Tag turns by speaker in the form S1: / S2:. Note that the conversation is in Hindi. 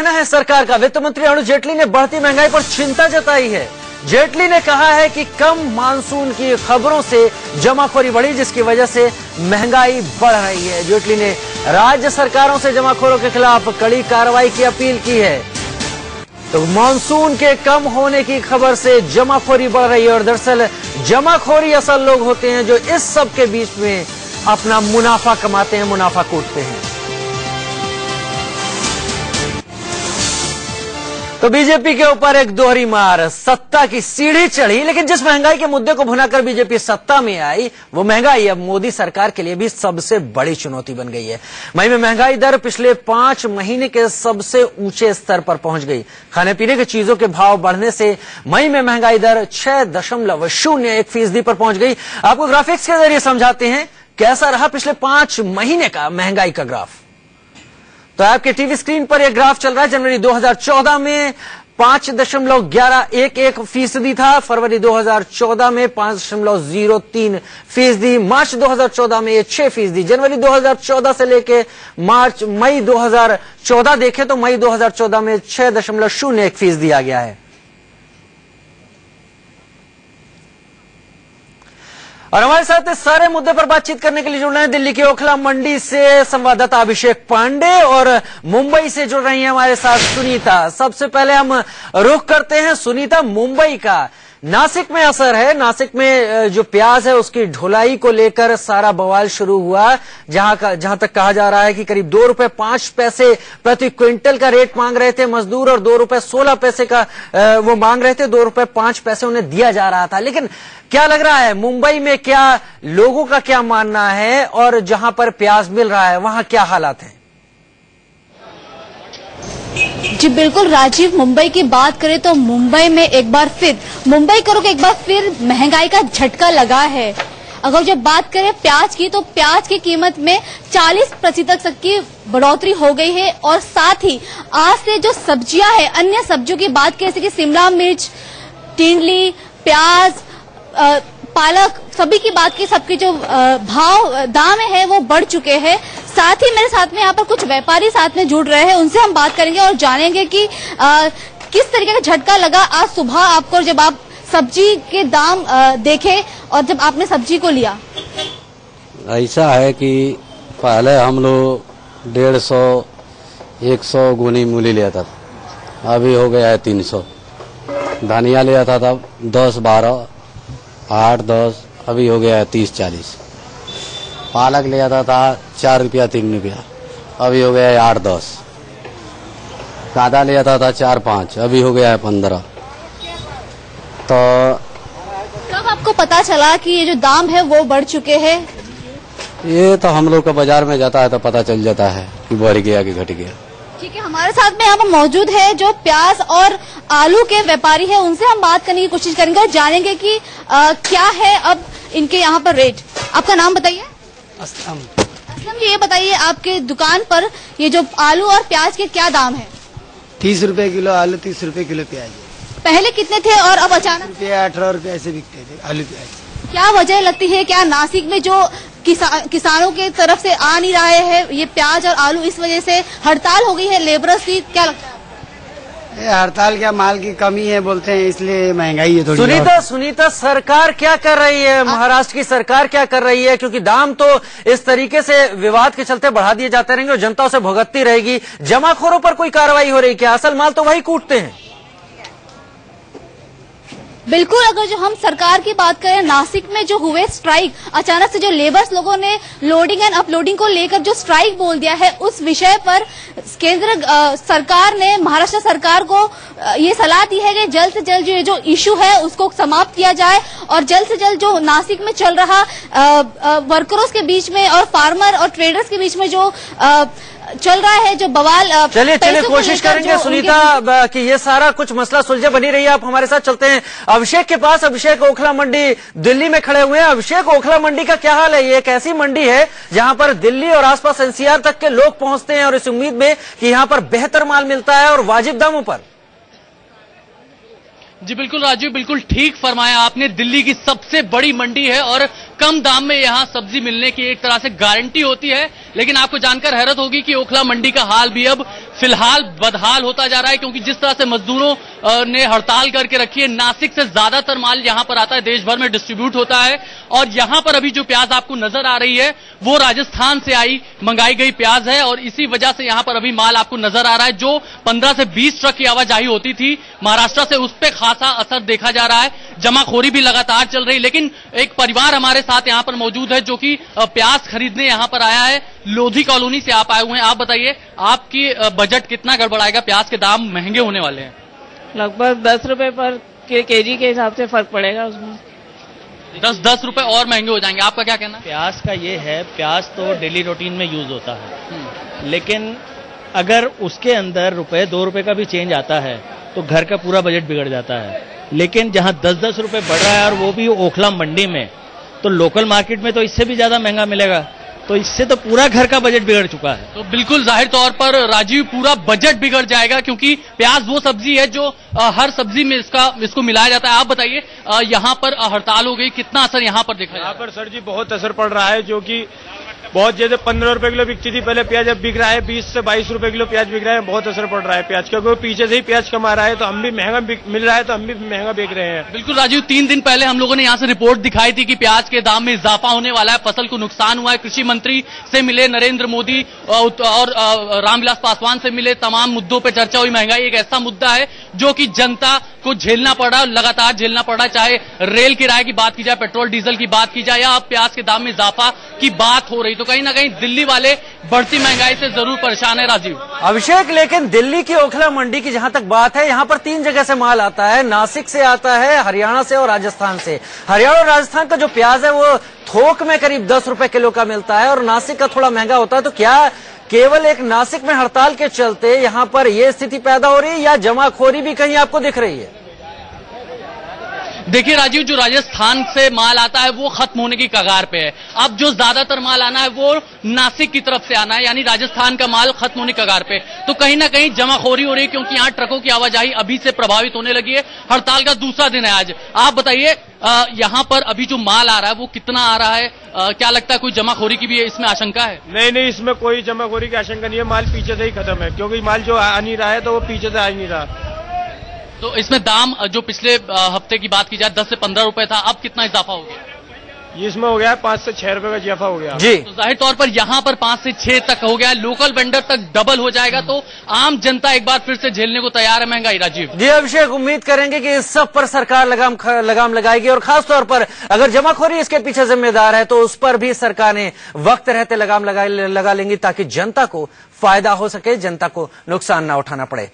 S1: कहना है सरकार का? वित्त मंत्री अरुण जेटली ने बढ़ती महंगाई पर चिंता जताई है। जेटली ने कहा है कि कम मानसून की खबरों से जमाखोरी बढ़ी, जिसकी वजह से महंगाई बढ़ रही है। जेटली ने राज्य सरकारों से जमाखोरों के खिलाफ कड़ी कार्रवाई की अपील की है। तो मानसून के कम होने की खबर से जमाखोरी बढ़ रही है और दरअसल जमाखोरी असल लोग होते हैं जो इस सब के बीच में अपना मुनाफा कमाते हैं, मुनाफा कूटते हैं। तो बीजेपी के ऊपर एक दोहरी मार, सत्ता की सीढ़ी चढ़ी, लेकिन जिस महंगाई के मुद्दे को भुनाकर बीजेपी सत्ता में आई, वो महंगाई अब मोदी सरकार के लिए भी सबसे बड़ी चुनौती बन गई है। मई में महंगाई दर पिछले 5 महीने के सबसे ऊंचे स्तर पर पहुंच गई। खाने पीने की चीजों के भाव बढ़ने से मई में महंगाई दर 6.01% पर पहुंच गई। आपको ग्राफिक्स के जरिए समझाते हैं कैसा रहा पिछले 5 महीने का महंगाई का ग्राफ। तो आपके टीवी स्क्रीन पर यह ग्राफ चल रहा है। जनवरी 2014 में 5.11% था, फरवरी 2014 में 5.03%, मार्च 2014 में ये 6%। जनवरी 2014 से लेके मई 2014 देखें तो मई 2014 में 6.01% आ गया है। और हमारे साथ इस सारे मुद्दे पर बातचीत करने के लिए जुड़ रहे हैं दिल्ली की ओखला मंडी से संवाददाता अभिषेक पांडे और मुंबई से जुड़ रही हैं हमारे साथ सुनीता। सबसे पहले हम रुख करते हैं सुनीता, मुंबई का। नासिक में असर है, नासिक में जो प्याज है उसकी ढुलाई को लेकर सारा बवाल शुरू हुआ, जहां तक कहा जा रहा है कि करीब ₹2.05 प्रति क्विंटल का रेट मांग रहे थे मजदूर और ₹2.16 का वो मांग रहे थे। ₹2.05 उन्हें दिया जा रहा था। लेकिन क्या लग रहा है मुंबई में, क्या लोगों का क्या मानना है और जहां पर प्याज मिल रहा है वहां क्या हालात हैं?
S2: जी बिल्कुल राजीव, मुंबई की बात करें तो मुंबई में एक बार फिर महंगाई का झटका लगा है। अगर जब बात करें प्याज की, तो प्याज की कीमत में 40% तक की बढ़ोतरी हो गई है। और साथ ही आज से जो सब्जियां हैं, अन्य सब्जियों की बात करें जैसे कि शिमला मिर्च, टिंडली, प्याज, पालक, सभी की बात की, सबके जो दाम है वो बढ़ चुके हैं। साथ ही मेरे साथ में यहाँ पर कुछ व्यापारी साथ में जुड़ रहे हैं, उनसे हम बात करेंगे और जानेंगे कि किस तरीके का झटका लगा आज सुबह आपको जब आप सब्जी के दाम देखे और जब आपने सब्जी को लिया।
S3: ऐसा है कि पहले हम लोग 150-100 गुनी मूली लिया था, अभी हो गया है 300। धनिया लिया था तब 10-12, 8-10, अभी हो गया है 30-40। पालक लिया था ₹4-3, अभी हो गया है 8-10। कांदा लिया था 4-5, अभी हो गया है 15। तो
S2: कब आपको पता चला कि ये जो दाम है वो बढ़ चुके हैं?
S3: ये तो हम लोग का बाजार में जाता है तो पता चल जाता है कि बढ़ गया कि घट गया।
S2: ठीक है, हमारे साथ में यहाँ पर मौजूद है जो प्याज और आलू के व्यापारी है, उनसे हम बात करने की कोशिश करेंगे और जानेंगे कि क्या है अब इनके यहाँ पर रेट। आपका नाम बताइए।
S4: असलम
S2: जी, ये बताइए आपके दुकान पर ये जो आलू और प्याज के क्या दाम है?
S4: 30 रुपए किलो आलू, 30 रुपए किलो प्याज।
S2: पहले कितने थे और अब अचानक?
S4: ₹18 ऐसे बिकते थे आलू प्याज।
S2: क्या वजह लगती है? क्या नासिक में जो किसानों के तरफ से आ नहीं रहे हैं ये प्याज और आलू, इस वजह से हड़ताल हो गई है लेबरर्स की? क्या लगता है?
S4: हड़ताल क्या, माल की कमी है बोलते हैं, इसलिए महंगाई है थोड़ी।
S1: सुनीता, सरकार क्या कर रही है? महाराष्ट्र की सरकार क्या कर रही है? क्योंकि दाम तो इस तरीके से विवाद के चलते बढ़ा दिए जाते रहेंगे और जनता उसे भुगतती रहेगी। जमाखोरों पर कोई कार्रवाई हो रही क्या? असल माल तो वही कूटते हैं।
S2: बिल्कुल, अगर जो हम सरकार की बात करें, नासिक में जो हुए स्ट्राइक, अचानक से जो लेबर्स लोगों ने लोडिंग एंड अपलोडिंग को लेकर जो स्ट्राइक बोल दिया है, उस विषय पर केंद्र सरकार ने महाराष्ट्र सरकार को ये सलाह दी है कि जल्द से जल्द जो इशू है उसको समाप्त किया जाए और जल्द से जल्द जो नासिक में चल रहा वर्कर्स के बीच में और फार्मर और ट्रेडर्स के बीच में जो चल रहा है जो बवाल,
S1: चलिए कोशिश करेंगे सुनीता कि ये सारा कुछ मसला सुलझे। बनी रही है, आप हमारे साथ चलते हैं अभिषेक के पास। अभिषेक ओखला मंडी दिल्ली में खड़े हुए हैं। अभिषेक, ओखला मंडी का क्या हाल है? ये एक ऐसी मंडी है जहां पर दिल्ली और आसपास एनसीआर तक के लोग पहुंचते हैं और इस उम्मीद में कि यहां पर बेहतर माल मिलता है और वाजिब दामों पर।
S5: जी बिल्कुल राजीव, बिल्कुल ठीक फरमाया आपने। दिल्ली की सबसे बड़ी मंडी है और कम दाम में यहाँ सब्जी मिलने की एक तरह से गारंटी होती है। लेकिन आपको जानकर हैरत होगी कि ओखला मंडी का हाल भी अब फिलहाल बदहाल होता जा रहा है, क्योंकि जिस तरह से मजदूरों ने हड़ताल करके रखी है, नासिक से ज्यादातर माल यहाँ पर आता है, देश भर में डिस्ट्रीब्यूट होता है। और यहाँ पर अभी जो प्याज आपको नजर आ रही है वो राजस्थान से मंगाई गई प्याज है, और इसी वजह से यहाँ पर अभी माल आपको नजर आ रहा है। जो 15 से 20 ट्रक की आवाजाही होती थी महाराष्ट्र से, उस पर खासा असर देखा जा रहा है। जमाखोरी भी लगातार चल रही। लेकिन एक परिवार हमारे साथ यहाँ पर मौजूद है जो कि प्याज खरीदने यहाँ पर आया है। लोधी कॉलोनी से आप आए हुए हैं। आप बताइए, आपकी बजट कितना गड़बड़ाएगा? प्याज के दाम महंगे होने वाले हैं।
S6: लगभग 10 रुपए पर केजी के हिसाब से फर्क पड़ेगा उसमें।
S5: 10 रुपए और महंगे हो जाएंगे। आपका क्या कहना है?
S7: प्याज का ये है, प्याज तो डेली रूटीन में यूज होता है, लेकिन अगर उसके अंदर रुपए 2 रुपए का भी चेंज आता है तो घर का पूरा बजट बिगड़ जाता है। लेकिन जहां 10-10 रुपए बढ़ रहा है और वो भी ओखला मंडी में, तो लोकल मार्केट में तो इससे भी ज्यादा महंगा मिलेगा। तो इससे तो पूरा घर का बजट बिगड़ चुका है।
S5: तो बिल्कुल जाहिर तौर पर राजीव, पूरा बजट बिगड़ जाएगा, क्योंकि प्याज वो सब्जी है जो हर सब्जी में इसको मिलाया जाता है। आप बताइए, यहाँ पर हड़ताल हो गई, कितना असर यहाँ पर देखा?
S8: यहाँ पर सर जी बहुत असर पड़ रहा है, जो कि बहुत जैसे 15 रुपए किलो बिकती थी पहले प्याज, अब बिक रहा है 20 से 22 रुपए किलो प्याज बिक रहा है। बहुत असर पड़ रहा है प्याज का, क्योंकि पीछे से ही प्याज कमा रहा है, तो हम भी महंगा मिल रहा है, तो हम भी महंगा बेच रहे हैं।
S5: बिल्कुल राजीव, 3 दिन पहले हम लोगों ने यहाँ से रिपोर्ट दिखाई थी कि प्याज के दाम में इजाफा होने वाला है, फसल को नुकसान हुआ है। कृषि मंत्री से मिले नरेंद्र मोदी और रामविलास पासवान से मिले, तमाम मुद्दों पर चर्चा हुई। महंगाई एक ऐसा मुद्दा है जो कि जनता को झेलना पड़ रहा है, लगातार झेलना पड़ रहा है। चाहे रेल किराए की बात की जाए, पेट्रोल डीजल की बात की जाए, या अब प्याज के दाम में इजाफा की बात हो रही, तो कहीं ना कहीं दिल्ली वाले बढ़ती महंगाई से जरूर परेशान है। राजीव,
S1: अभिषेक, लेकिन दिल्ली की ओखला मंडी की जहां तक बात है, यहां पर 3 जगह से माल आता है। नासिक से आता है, हरियाणा से और राजस्थान से। हरियाणा और राजस्थान का जो प्याज है वो थोक में करीब 10 रुपए किलो का मिलता है, और नासिक का थोड़ा महंगा होता है। तो क्या केवल एक नासिक में हड़ताल के चलते यहां पर यह स्थिति पैदा हो रही है, या जमाखोरी भी कहीं आपको दिख रही है?
S5: देखिए राजीव, जो राजस्थान से माल आता है वो खत्म होने की कगार पे है। अब जो ज्यादातर माल आना है वो नासिक की तरफ से आना है, यानी राजस्थान का माल खत्म होने की कगार पे। तो कहीं ना कहीं जमाखोरी हो रही है, क्योंकि यहाँ ट्रकों की आवाजाही अभी से प्रभावित होने लगी है। हड़ताल का दूसरा दिन है आज। आप बताइए, यहाँ पर अभी जो माल आ रहा है वो कितना आ रहा है? क्या लगता है कोई जमाखोरी की भी इसमें आशंका है?
S8: नहीं, इसमें कोई जमाखोरी की आशंका नहीं है। माल पीछे से ही खत्म है, क्योंकि माल जो आ नहीं रहा है तो वो पीछे से आ ही नहीं रहा।
S5: तो इसमें दाम जो पिछले हफ्ते की बात की जाए 10 से 15 रुपए था, अब कितना इजाफा हो गया?
S8: इसमें हो गया 5 से 6 रुपए का इजाफा हो गया
S1: जी।
S5: तो जाहिर तौर पर यहाँ पर 5 से 6 तक हो गया, लोकल वेंडर तक डबल हो जाएगा। तो आम जनता एक बार फिर से झेलने को तैयार है महंगाई। राजीव
S1: जी, अभिषेक, उम्मीद करेंगे कि इस सब पर सरकार लगाम लगाएगी, और खासतौर पर अगर जमाखोरी इसके पीछे जिम्मेदार है तो उस पर भी सरकार ने वक्त रहते लगाम लगा लेंगी, ताकि जनता को फायदा हो सके, जनता को नुकसान ना उठाना पड़े।